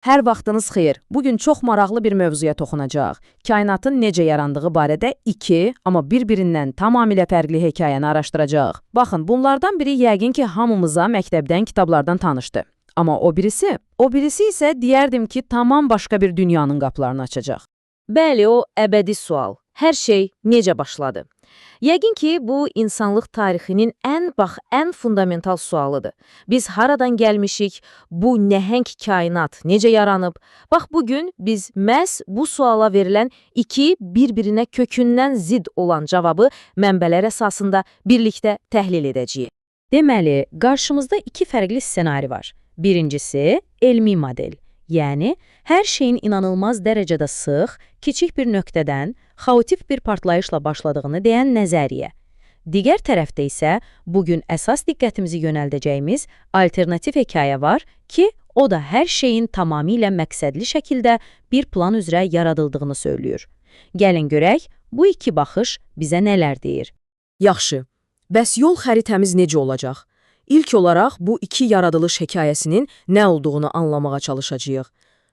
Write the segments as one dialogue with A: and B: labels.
A: Hər vaxtınız xeyir. Bugün çox maraqlı bir mövzuya toxunacağıq. Kainatın necə yarandığı barədə iki, amma bir-birindən tamamilə fərqli hekayəni araşdıracağıq. Baxın, bunlardan biri yəqin ki, hamımıza məktəbdən, kitablardan tanışdı. Amma o birisi isə deyərdim ki, tamam başqa bir dünyanın qapılarını açacaq.
B: Bəli, o əbədi sual. Hər şey necə başladı? Yəqin ki, bu insanlıq tarixinin ən fundamental sualıdır. Biz haradan gəlmişik, bu nəhəng kainat necə yaranıb? Bax, bugün biz məhz bu suala verilən iki bir-birinə kökündən zid olan cavabı mənbələr əsasında birlikdə təhlil edəcəyik.
C: Deməli, qarşımızda iki fərqli ssenari var. Birincisi, elmi model. Yəni, hər şeyin inanılmaz dərəcədə sıx, kiçik bir nöqtədən, xaotik bir partlayışla başladığını deyən nəzəriyyə. Digər tərəfdə isə, bugün əsas diqqətimizi yönəldəcəyimiz alternativ hekayə var ki, o da hər şeyin tamamilə məqsədli şəkildə bir plan üzrə yaradıldığını söylüyor. Gəlin görək, bu iki baxış bizə nələr deyir?
D: Yaxşı, bəs yol xəritəmiz necə olacaq? İlk olaraq bu iki yaradılış hekayəsinin nə olduğunu anlamağa çalışacağıq.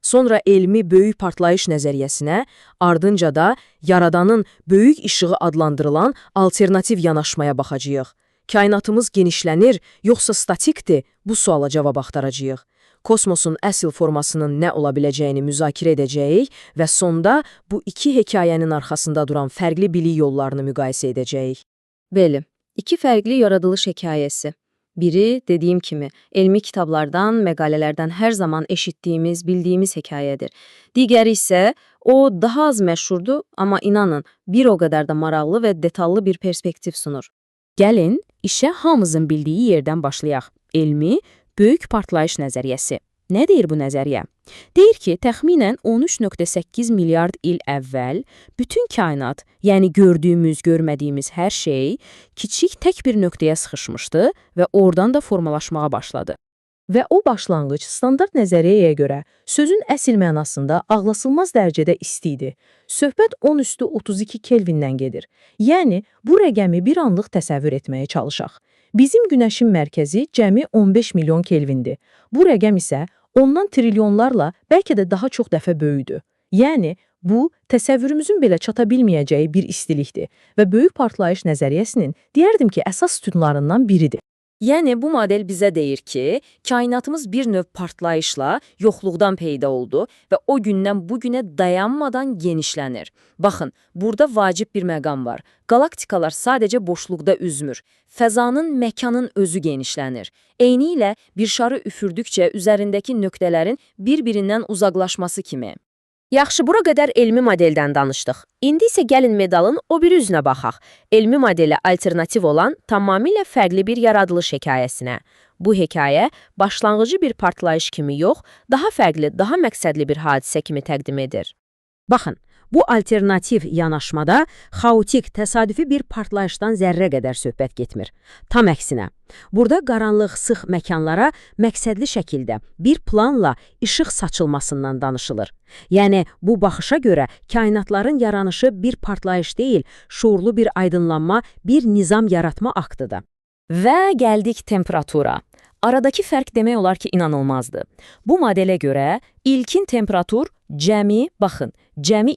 D: Sonra elmi böyük partlayış nəzəriyyəsinə, ardınca da yaradanın böyük işığı adlandırılan alternativ yanaşmaya baxacağıq. Kainatımız genişlənir, yoxsa statikdir? Bu suala cavab axtaracağıq. Kosmosun əsl formasının nə ola biləcəyini müzakirə edəcəyik və sonda bu iki hekayənin arxasında duran fərqli bilik yollarını müqayisə edəcəyik.
B: Bəli, iki fərqli yaradılış hekayəsi. Biri, dediyim kimi, elmi kitablardan, məqalələrdən hər zaman eşitdiyimiz, bildiyimiz hekayədir. Digəri isə, o daha az məşhurdur, amma inanın, bir o qədər də maraqlı və detallı bir perspektiv sunur.
C: Gəlin, işə hamımızın bildiyi yerdən başlayaq. Elmi, böyük partlayış nəzəriyyəsi. Nə deyir bu nəzəriyyə? Deyir ki, təxminən 13,8 milyard il əvvəl bütün kainat, yəni gördüyümüz, görmədiyimiz hər şey kiçik tək bir nöqtəyə sıxışmışdı və oradan da formalaşmağa başladı.
E: Və o başlanğıc standart nəzəriyyəyə görə sözün əsl mənasında ağlasılmaz dərəcədə isti idi. Söhbət 10^32 Kelvindən gedir. Yəni, bu rəqəmi bir anlıq təsəvvür etməyə çalışaq. Bizim Günəşin mərkəzi cəmi 15 milyon Kelvindir. Bu rəqəm isə ondan trilyonlarla, bəlkə də daha çox dəfə böyüdür. Yəni, bu, təsəvvürümüzün belə çata bilməyəcəyi bir istilikdir və böyük partlayış nəzəriyyəsinin, deyərdim ki, əsas sütunlarından biridir.
B: Yəni, bu model bizə deyir ki, kainatımız bir növ partlayışla yoxluqdan peyda oldu və o gündən bugünə dayanmadan genişlənir. Baxın, burada vacib bir məqam var. Galaktikalar sadəcə boşluqda üzmür. Fəzanın, məkanın özü genişlənir. Eyni ilə bir şarı üfürdükcə üzərindəki nöqtələrin bir-birindən uzaqlaşması kimi. Yaxşı, bura qədər elmi modeldən danışdıq. İndi isə gəlin medalın o bir üzünə baxaq. Elmi modelə alternativ olan tamamilə fərqli bir yaradılış hekayəsinə. Bu hekayə başlanğıcı bir partlayış kimi yox, daha fərqli, daha məqsədli bir hadisə kimi təqdim edir.
C: Baxın, bu alternativ yanaşmada xaotik, təsadüfi bir partlayışdan zərrə qədər söhbət getmir. Tam əksinə, burada qaranlıq, sıx məkanlara məqsədli şəkildə bir planla işıq saçılmasından danışılır. Yəni, bu baxışa görə kainatların yaranışı bir partlayış deyil, şuurlu bir aydınlanma, bir nizam yaratma aktıdır.
B: Və gəldik temperatura. Aradakı fərq demək olar ki, inanılmazdır. Bu modelə görə ilkin temperatur cəmi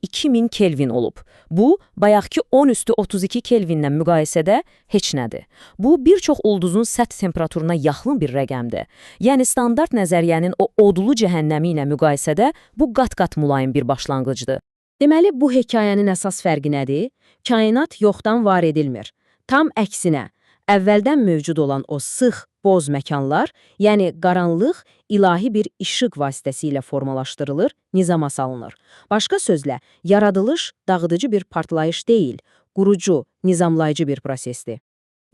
B: 2000 Kelvin olub. Bu, bayaqki 10^32 Kelvindən müqayisədə heç nədir. Bu, bir çox ulduzun səth temperaturuna yaxın bir rəqəmdir. Yəni, standart nəzəriyyənin o odlu cəhənnəmi ilə müqayisədə bu qat-qat mülayim bir başlanğıcdır. Deməli, bu hekayənin əsas fərqi nədir? Kainat yoxdan var edilmir. Tam əksinə, əvvəldən mövcud olan o sıx, boz məkanlar, yəni qaranlıq, ilahi bir işıq vasitəsilə formalaşdırılır, nizama salınır. Başqa sözlə, yaradılış dağıdıcı bir partlayış deyil, qurucu, nizamlayıcı bir prosesdir.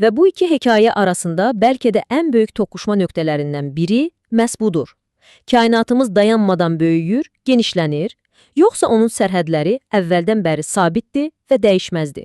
B: Və bu iki hekayə arasında bəlkə də ən böyük toqquşma nöqtələrindən biri məhz budur. Kainatımız dayanmadan böyüyür, genişlənir, yoxsa onun sərhədləri əvvəldən bəri sabitdir və dəyişməzdir.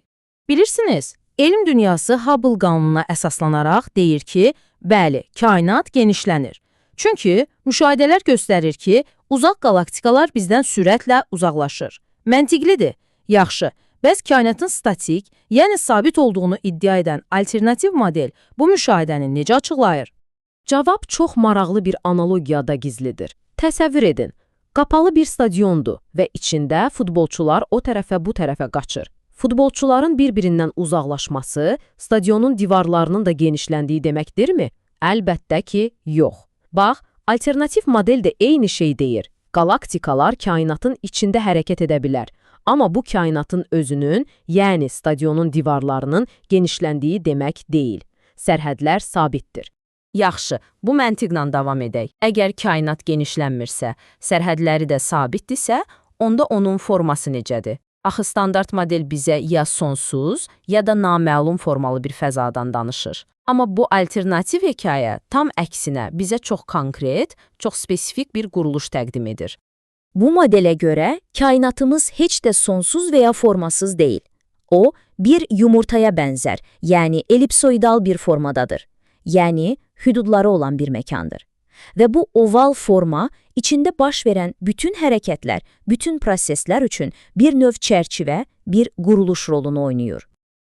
A: Bilirsiniz, elm dünyası Hubble qanununa əsaslanaraq deyir ki, bəli, kainat genişlənir. Çünki müşahidələr göstərir ki, uzaq galaktikalar bizdən sürətlə uzaqlaşır. Məntiqlidir. Yaxşı, bəs kainatın statik, yəni sabit olduğunu iddia edən alternativ model bu müşahidəni necə açıqlayır? Cavab çox maraqlı bir analogiyada gizlidir. Təsəvvür edin, Qapalı bir stadiondur və içində futbolçular o tərəfə bu tərəfə qaçır. Futbolçuların bir-birindən uzaqlaşması stadionun divarlarının da genişləndiyi deməkdirmi? Əlbəttə ki, yox. Bax, alternativ model də eyni şey deyir. Qalaktikalar kainatın içində hərəkət edə bilər. Amma bu kainatın özünün, yəni stadionun divarlarının genişləndiyi demək deyil. Sərhədlər sabitdir.
B: Yaxşı, bu məntiqlə davam edək. Əgər kainat genişlənmirsə, sərhədləri də sabitdirsə, onda onun forması necədir? Axı standart model bizə ya sonsuz, ya da naməlum formalı bir fəzadan danışır. Amma bu alternativ hekayə tam əksinə bizə çox konkret, çox spesifik bir quruluş təqdim edir.
F: Bu modelə görə kainatımız heç də sonsuz və ya formasız deyil. O, bir yumurtaya bənzər, yəni ellipsoidal bir formadadır. Yəni, hüdudları olan bir məkandır. Və bu oval forma içində baş verən bütün hərəkətlər, bütün proseslər üçün bir növ çərçivə, bir quruluş rolunu oynayır.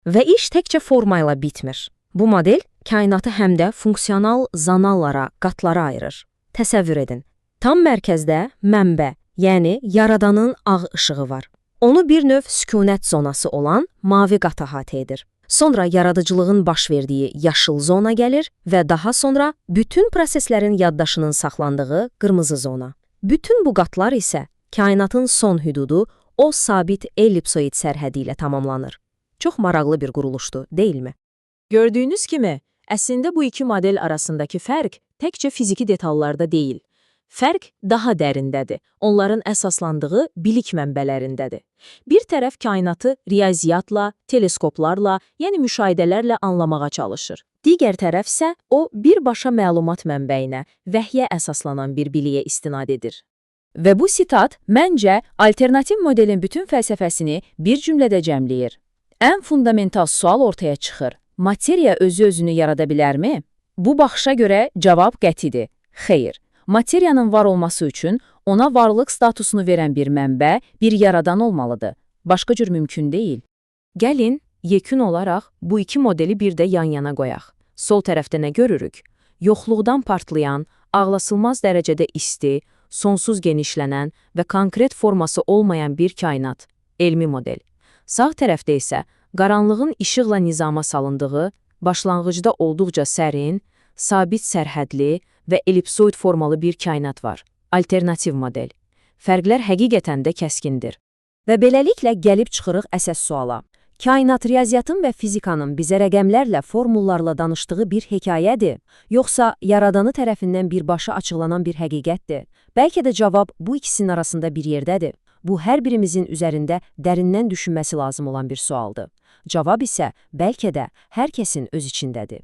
B: Və iş təkcə formayla bitmir. Bu model kainatı həm də funksional zanallara, qatlara ayırır. Təsəvvür edin, tam mərkəzdə mənbə, yəni yaradanın ağ işığı var. Onu bir növ sükunət zonası olan mavi qat əhatə edir. Sonra yaradıcılığın baş verdiyi yaşıl zona gəlir və daha sonra bütün proseslərin yaddaşının saxlandığı qırmızı zona. Bütün bu qatlar isə kainatın son hüdudu o sabit ellipsoid sərhədi ilə tamamlanır. Çox maraqlı bir quruluşdur, deyilmi?
D: Gördüyünüz kimi, əslində bu iki model arasındakı fərq təkcə fiziki detallarda deyil. Fərq daha dərindədir. Onların əsaslandığı bilik mənbələrindədir. Bir tərəf kainatı riyaziyyatla, teleskoplarla, yəni müşahidələrlə anlamağa çalışır. Digər tərəf isə o birbaşa məlumat mənbəyinə, vəhyə əsaslanan bir biliyə istinad edir.
A: Və bu sitat məncə alternativ modelin bütün fəlsəfəsini bir cümlədə cəmləyir. Ən fundamental sual ortaya çıxır. Materiya özü-özünü yarada bilərmi? Bu baxışa görə cavab qətidir. Xeyr. Materiyanın var olması üçün ona varlıq statusunu verən bir mənbə, bir yaradan olmalıdır. Başqa cür mümkün deyil.
B: Gəlin, yekun olaraq bu iki modeli bir də yan-yana qoyaq. Sol tərəfdə nə görürük? Yoxluqdan partlayan, ağlasılmaz dərəcədə isti, sonsuz genişlənən və konkret forması olmayan bir kainat, elmi model. Sağ tərəfdə isə qaranlığın işıqla nizama salındığı, başlanğıcda olduqca sərin, sabit sərhədli və ellipsoid formalı bir kainat var. Alternativ model. Fərqlər həqiqətən də kəskindir. Və beləliklə gəlib çıxırıq əsas suala. Kainat riyaziyyatın və fizikanın bizə rəqəmlərlə, formullarla danışdığı bir hekayədir, yoxsa yaradanı tərəfindən birbaşa açıqlanan bir həqiqətdir? Bəlkə də cavab bu ikisinin arasında bir yerdədir. Bu, hər birimizin üzərində dərindən düşünməsi lazım olan bir sualdır. Cavab isə bəlkə də hər kəsin öz içindədir.